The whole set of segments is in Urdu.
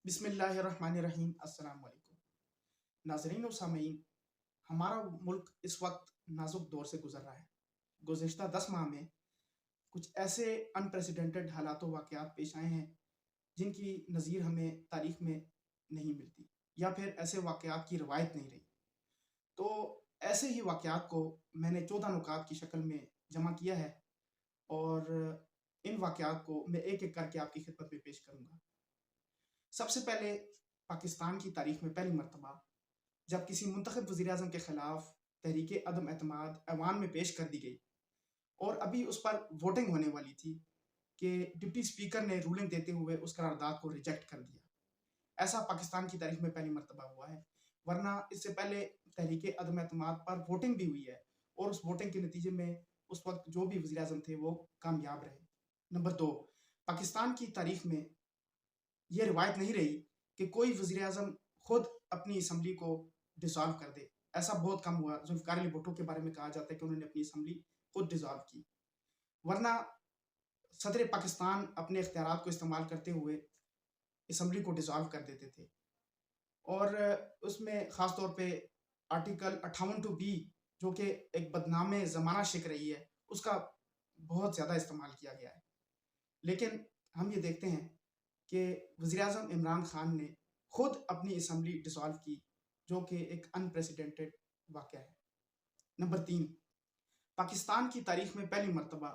بسم اللہ الرحمن الرحیم۔ السلام علیکم ناظرین و سامعین، ہمارا ملک اس وقت نازک دور سے گزر رہا ہے۔ گزشتہ 10 ماہ میں کچھ ایسے انپریسیڈنٹڈ حالات و واقعات پیش آئے ہیں جن کی نظیر ہمیں تاریخ میں نہیں ملتی، یا پھر ایسے واقعات کی روایت نہیں رہی۔ تو ایسے ہی واقعات کو میں نے 14 نکات کی شکل میں جمع کیا ہے، اور ان واقعات کو میں ایک ایک کر کے آپ کی خدمت میں پیش کروں گا۔ سب سے پہلے پاکستان کی تاریخ میں پہلی مرتبہ جب کسی منتخب وزیر اعظم کے خلاف تحریک عدم اعتماد ایوان میں پیش کر دی گئی، اور ابھی اس پر ووٹنگ ہونے والی تھی کہ ڈپٹی اسپیکر نے رولنگ دیتے ہوئے اس قرارداد کو ریجیکٹ کر دیا۔ ایسا پاکستان کی تاریخ میں پہلی مرتبہ ہوا ہے، ورنہ اس سے پہلے تحریک عدم اعتماد پر ووٹنگ بھی ہوئی ہے، اور اس ووٹنگ کے نتیجے میں اس وقت جو بھی وزیر اعظم تھے وہ کامیاب رہے۔ نمبر 2، پاکستان کی تاریخ میں یہ روایت نہیں رہی کہ کوئی وزیر اعظم خود اپنی اسمبلی کو ڈیزالو کر دے۔ ایسا بہت کم ہوا۔ ذوالفقار علی بھٹو کے بارے میں کہا جاتا ہے کہ انہوں نے اپنی اسمبلی خود ڈیزالو کی، ورنہ صدر پاکستان اپنے اختیارات کو استعمال کرتے ہوئے اسمبلی کو ڈیزالو کر دیتے تھے، اور اس میں خاص طور پہ آرٹیکل 58(2)B جو کہ ایک بدنام زمانہ شک رہی ہے، اس کا بہت زیادہ استعمال کیا گیا ہے۔ لیکن ہم یہ دیکھتے ہیں کہ وزیر اعظم عمران خان نے خود اپنی اسمبلی ڈیزالو کی، جو کہ ایک انپریسیڈنٹڈ واقعہ ہے۔ نمبر 3، پاکستان کی تاریخ میں پہلی مرتبہ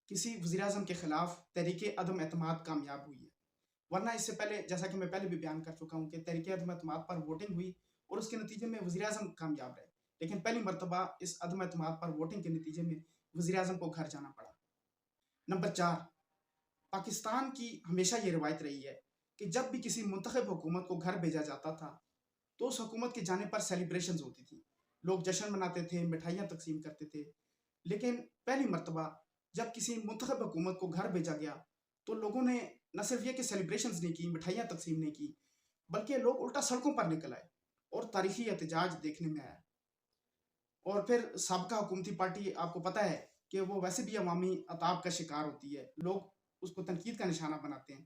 کسی وزیر اعظم کے خلاف تحریک عدم اعتماد کامیاب ہوئی ہے، ورنہ اس سے پہلے جیسا کہ میں پہلے بھی بیان کر چکا ہوں کہ تحریک عدم اعتماد پر ووٹنگ ہوئی اور اس کے نتیجے میں وزیر اعظم کامیاب رہے، لیکن پہلی مرتبہ اس عدم اعتماد پر ووٹنگ کے نتیجے میں وزیر اعظم کو گھر جانا پڑا۔ نمبر 4، پاکستان کی ہمیشہ یہ روایت رہی ہے کہ جب بھی کسی منتخب حکومت کو گھر بھیجا جاتا تھا تو اس حکومت کے جانے پر سیلیبریشنز ہوتی تھی، لوگ جشن مناتے تھے، مٹھائیاں تقسیم کرتے تھے۔ لیکن پہلی مرتبہ جب کسی منتخب حکومت کو گھر بھیجا گیا تو لوگوں نے نہ صرف یہ کہ سیلیبریشنز نہیں کی، مٹھائیاں تقسیم نہیں کی، بلکہ لوگ الٹا سڑکوں پر نکل آئے اور تاریخی احتجاج دیکھنے میں آیا۔ اور پھر سابقہ حکومتی پارٹی، آپ کو پتہ ہے کہ وہ ویسے بھی عوامی عطاب کا شکار ہوتی ہے، لوگ اس کو تنقید کا نشانہ بناتے ہیں،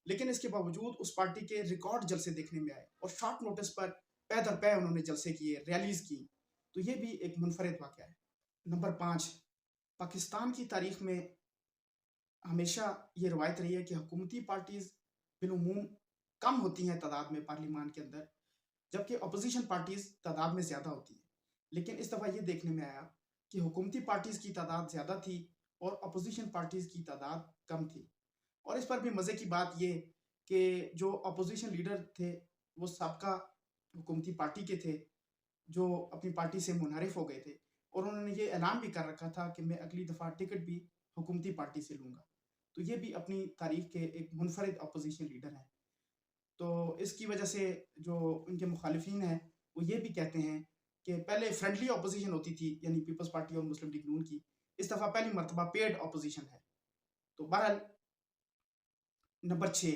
لیکن اس کے باوجود اس پارٹی کے ریکارڈ جلسے دیکھنے میں آئے، اور شارٹ نوٹس پر پے در پے انہوں نے جلسے کیے، ریلیز کی۔ تو یہ بھی ایک منفرد واقعہ ہے۔ نمبر 5، پاکستان کی تاریخ میں ہمیشہ یہ روایت رہی ہے کہ حکومتی پارٹیز بالعموم کم ہوتی ہیں تعداد میں پارلیمان کے اندر، جبکہ اپوزیشن پارٹیز تعداد میں زیادہ ہوتی ہیں۔ لیکن اس دفعہ یہ دیکھنے میں آیا کہ حکومتی پارٹیز کی تعداد زیادہ تھی اور اپوزیشن پارٹیز کی تعداد کم تھی۔ اور اس پر بھی مزے کی بات یہ کہ جو اپوزیشن لیڈر تھے وہ سابقہ حکومتی پارٹی کے تھے، جو اپنی پارٹی سے منحرف ہو گئے تھے، اور انہوں نے یہ اعلان بھی کر رکھا تھا کہ میں اگلی دفعہ ٹکٹ بھی حکومتی پارٹی سے لوں گا۔ تو یہ بھی اپنی تاریخ کے ایک منفرد اپوزیشن لیڈر ہیں۔ تو اس کی وجہ سے جو ان کے مخالفین ہیں وہ یہ بھی کہتے ہیں کہ پہلے فرینڈلی اپوزیشن ہوتی تھی، یعنی پیپلز پارٹی اور مسلم لیگ نون کی، اس دفعہ پہلی مرتبہ پیڈ اپوزیشن ہے۔ تو بہرحال نمبر 6،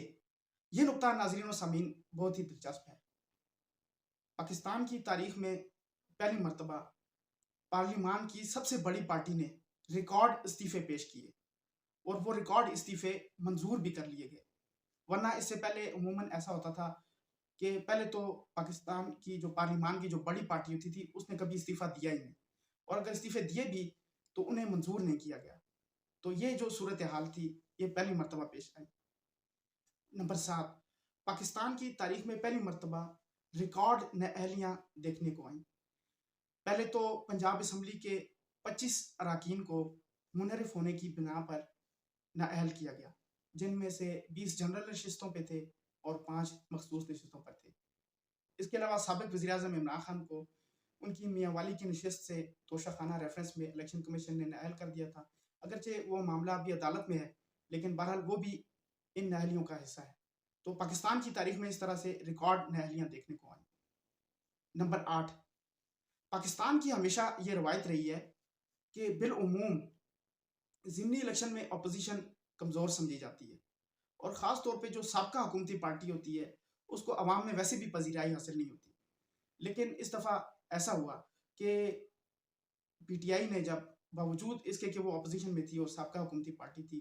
یہ نقطہ ناظرین و سامعین بہت ہی دلچسپ ہے۔ پاکستان کی تاریخ میں پہلی مرتبہ پارلیمان کی سب سے بڑی پارٹی نے ریکارڈ استعفے پیش کیے، اور وہ ریکارڈ استعفے منظور بھی کر لیے گئے، ورنہ اس سے پہلے عموماً ایسا ہوتا تھا کہ پہلے تو پاکستان کی جو پارلیمان کی جو بڑی پارٹی ہوتی تھی اس نے کبھی استعفیٰ دیا ہی نہیں، اور اگر استعفے دیے بھی تو انہیں منظور نہیں کیا گیا۔ تو یہ جو صورتحال تھی یہ پہلی مرتبہ پیش آئی۔ نمبر 7، پاکستان کی تاریخ میں پہلی مرتبہ ریکارڈ نااہلیاں دیکھنے کو آئیں۔ پہلے تو پنجاب اسمبلی کے 25 اراکین کو منحرف ہونے کی بنا پر نااہل کیا گیا، جن میں سے 20 جنرل نشستوں پہ تھے اور 5 مخصوص نشستوں پر تھے۔ اس کے علاوہ سابق وزیر اعظم عمران خان کو ان کی میاں والی کی نشست سے توشہ خانہ ریفرنس میں الیکشن کمیشن نے نااہل کر دیا تھا، اگرچہ وہ معاملہ ابھی عدالت میں ہے، لیکن بہرحال وہ بھی ان نااہلیوں کا حصہ ہے۔ تو پاکستان کی تاریخ میں اس طرح سے ریکارڈ نااہلیاں دیکھنے کو آئیں۔ نمبر 8، پاکستان کی ہمیشہ یہ روایت رہی ہے کہ بالعموم ضمنی الیکشن میں اپوزیشن کمزور سمجھی جاتی ہے، اور خاص طور پہ جو سابقہ حکومتی پارٹی ہوتی ہے اس کو عوام میں ویسے بھی پذیرائی حاصل نہیں ہوتی۔ لیکن اس دفعہ ایسا ہوا کہ پی ٹی آئی نے جب باوجود اس کے کہ وہ اپوزیشن میں تھی اور سابقہ حکومتی پارٹی تھی،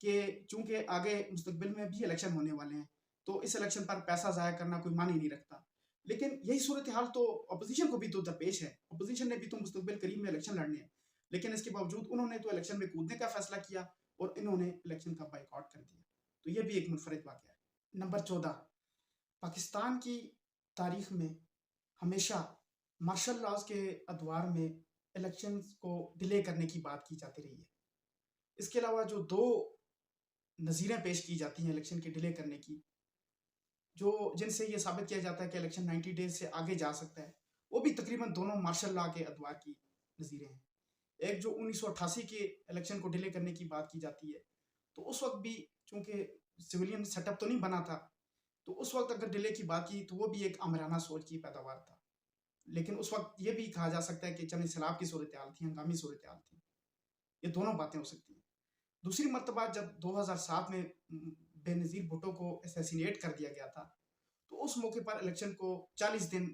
کہ چونکہ آگے مستقبل میں بھی الیکشن ہونے والے ہیں تو اس الیکشن پر پیسہ ضائع کرنا کوئی معنی نہیں رکھتا. لیکن یہی صورتحال تو اپوزیشن کو بھی تو درپیش ہے. اپوزیشن نے بھی تو مستقبل قریب میں الیکشن لڑنے ہیں، لیکن اس کے باوجود انہوں نے تو الیکشن میں کودنے کا فیصلہ کیا اور انہوں نے الیکشن کا بائیکاٹ کر دیا. تو یہ بھی ایک منفرد واقعہ ہے. نمبر 14، پاکستان کی تاریخ میں ہمیشہ مارشل لاز کے ادوار میں الیکشنز کو ڈیلے کرنے کی بات کی جاتی رہی ہے. اس کے علاوہ جو دو نظیریں پیش کی جاتی ہیں الیکشن کے ڈیلے کرنے کی، جن سے یہ ثابت کیا جاتا ہے کہ الیکشن 90 ڈیز سے آگے جا سکتا ہے، وہ بھی تقریباً دونوں مارشل لا کے ادوار کی نظیریں ہیں. ایک جو 1988 کے الیکشن کو ڈیلے کرنے کی بات کی جاتی ہے، تو اس وقت بھی چونکہ سویلین سیٹ اپ تو نہیں بنا تھا، تو اس وقت اگر ڈیلے کی بات کی تو وہ بھی ایک آمرانہ سوچ کی پیداوار تھا. لیکن اس وقت یہ بھی کہا جا سکتا ہے کہ چند سیلاب کی صورتحال تھی، ہنگامی صورتحال تھی. یہ دونوں باتیں ہو سکتی ہیں. دوسری مرتبہ جب 2007 میں بے نظیر بھٹو کو اسیسینیٹ کر دیا گیا تھا، تو اس موقع پر الیکشن کو 40 دن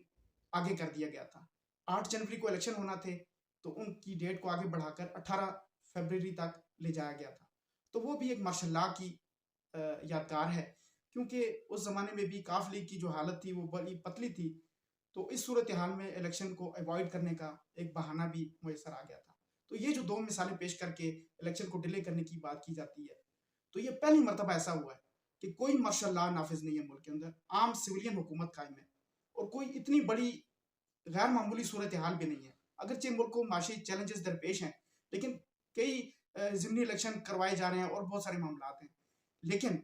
آگے کر دیا گیا تھا. 8 جنوری کو الیکشن ہونا تھے تو ان کی ڈیٹ کو آگے بڑھا کر 18 فروری تک لے جایا گیا تھا. تو وہ بھی ایک مارشل لا کی یادگار ہے، کیونکہ اس زمانے میں بھی کاف لیگ کی جو حالت تھی وہ بڑی پتلی تھی، تو اس صورتحال میں الیکشن کو ایوائڈ کرنے کا ایک بہانہ بھی میسر آ گیا تھا. تو یہ جو دو مثالیں پیش کر کے الیکشن کو ڈیلے کرنے کی بات کی جاتی ہے، تو یہ پہلی مرتبہ ایسا ہوا ہے کہ کوئی مارشل لا نافذ نہیں ہے ملک کے اندر، عام سویلین حکومت قائم ہے، اور کوئی اتنی بڑی غیر معمولی صورتحال بھی نہیں ہے. اگرچہ ملک کو معاشی چیلنجز درپیش ہیں، لیکن کئی ضمنی الیکشن کروائے جا رہے ہیں اور بہت سارے معاملات ہیں، لیکن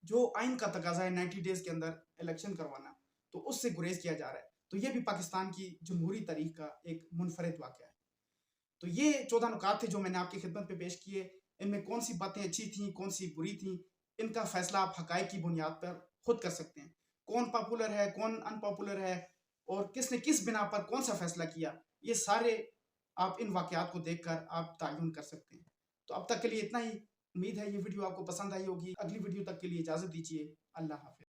جو آئین کا تقاضا ہے 90 ڈیز کے اندر الیکشن کروانا، تو اس سے گریز کیا جا رہا ہے. تو یہ بھی پاکستان کی جمہوری تاریخ کا ایک منفرد واقعہ ہے. تو یہ 14 نکات تھے جو میں نے آپ کی خدمت پہ پیش کیے. ان میں کون سی باتیں اچھی تھیں، کون سی بری تھیں، ان کا فیصلہ آپ حقائق کی بنیاد پر خود کر سکتے ہیں. کون پاپولر ہے، کون ان پاپولر ہے، اور کس نے کس بنا پر کون سا فیصلہ کیا، یہ سارے آپ ان واقعات کو دیکھ کر آپ تعین کر سکتے ہیں. تو اب تک کے لیے اتنا ہی. امید ہے یہ ویڈیو آپ کو پسند آئی ہوگی. اگلی ویڈیو تک کے لیے اجازت دیجیے. اللہ حافظ.